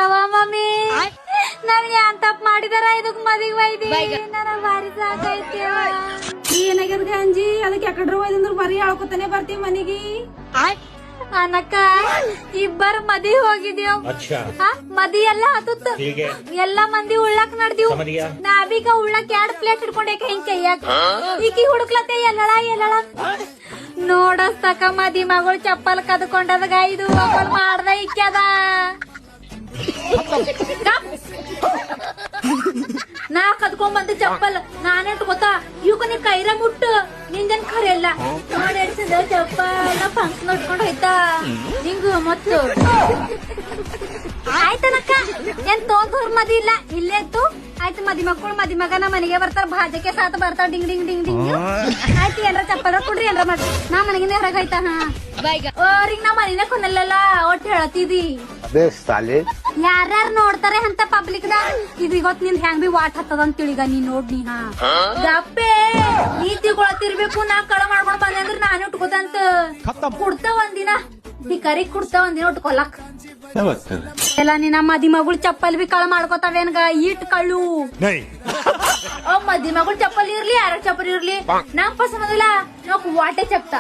ಯಾವ ಮಮ್ಮಿ ನಾವ್ ಏನ್ ತಪ್ಪ ಮಾಡಿದಾರ ಇದಕ್ ಮದಿಗೆ ಒಯ್ದಿ ನನಗ ಭಾರಿ ಸಾಕೈತೇವ. ಏನಾಗ್ಯದ ಗಂಜಿ ಅದಕ್ಕೆ ಯಾಕಡ್ರ ಒಯ್ದಂದ್ರ ಬರೀ ಹೇಳ್ಕೊತಾನೆ ಬರ್ತೀವಿ ಮನಿಗಿ. ಅನಕ್ಕ ಇಬ್ಬರ ಮದಿ ಹೋಗಿದೇವ್. ಮದಿ ಎಲ್ಲ ಹತ್ತುತ್ತ ಎಲ್ಲಾ ಮಂದಿ ಉಳ್ಳಾಕ್ ನಡ್ದಿವ್. ನಾವೀಗ ಉಳ್ಳಾಕ್ 2 ಪ್ಲೇಟ್ ಹಿಡ್ಕೊಂಡೇಕ ಹಿಂಗ್ ಕೈಯಾಗ ಈಕಿ ಹುಡುಕ್ಲತ್ತೆ ಎಲ್ಲಳ ಎಲ್ಲಳ ನೋಡಸ್ತಕ ಮದಿ ಮಗಳು ಚಪ್ಪಲ್ ಕದ್ಕೊಂಡದಾಗ ಇದು ಮಾಡ್ದ ಇಕ್ಕ್ಯದ. ನಾ ಕದ್ಕೊಂಡ್ ಬಂದ ಚಪ್ಪಲ್ ನಾನೇ ಗೊತ್ತಾ ಇವಕ್ಕ ನೀ ಕೈರ ಮುಟ್ಟು ನಿಂದನ್ ಖರೆಲ್ಲ ನೋಡಿಡ್ಸಿದ ಚಪ್ಪಲ್ ಫಂಕ್ಷನ್ ಉಟ್ಕೊಂಡ್ ಹೋಯ್ತಾ ನಿಂಗು ಮತ್ತು ಆಯ್ತನಕ್ಕ ಏನ್ ತೋರ್ ಮದಿ ಇಲ್ಲ ಇಲ್ಲೇ ಇತ್ತು. ಆಯ್ತು ಮದಿ ಮಕ್ಕಳು ಮದಿ ಮಗನ ಮನೆಗೆ ಬರ್ತಾರ ಭಾಜಕ್ಕೆ ಸಾತ್ ಬರ್ತಾರ ಡಿಂಗ್ ಡಿಂಗ್ ಡಿಂಗ್ ಡಿಂಗ್. ಆಯ್ತು ಏನ್ರ ಚಪ್ಪಲ್ ಕೊಡ್ರಿ ಏನ್ರ ಮಾಡ್ರಿ ನಾ ಮನೆಗಿಂದ ಹೊರಗ್ ಆಯ್ತಾ. ಅವ್ರಿಗೆ ನಾ ಮನಿನ ಕೊನಲ್ಲ ಒಟ್ಟು ಹೇಳತಿದಿ ಯಾರ್ಯಾರು ನೋಡ್ತಾರೆ ಅಂತ ಪಬ್ಲಿಕ್ ದಾಗ ಇದು ಇವತ್ ನಿಂದ ಹೆಂಗ್ ಬಿ ವಾಟ್ ಹತ್ತದ ಅಂತ ತಿಳಿಗ ನೀ ನೋಡ್ನಿ. ಹಾ ಗಪ್ಪೆ ನೀ ತಿಳ್ಕೊಳತಿರ್ಬೇಕು. ನಾ ಕಳ ಮಾಡ್ಕೊಂಡ್ ಬಂದೆ ಅಂದ್ರೆ ನಾನು ಉಟ್ಕೋತಂತ ಕುಡ್ತ ಒಂದಿನ ಬಿಕರಿ ಕುಡ್ತ ಒಂದಿನ ಉಟ್ಕೊಲಕ್ ಎಲ್ಲ ನಿನ್ನ ಮದಿ ಮಗಳು ಚಪ್ಪಲ್ ಬಿ ಕಳ ಮಾಡ್ಕೋತಾವೇನ್ಗ ಇಟ್ ಕಳ್ಳು. ಮದಿ ಮಗಳು ಚಪ್ಪಲ್ ಇರ್ಲಿ ಯಾರ ಚಪ್ಪಲ್ ಇರ್ಲಿ ನಂಗ್ ಪಸಂದಿಲ್ಲ ನಾವ್ ವಾಟೆ ಚಪ್ತ.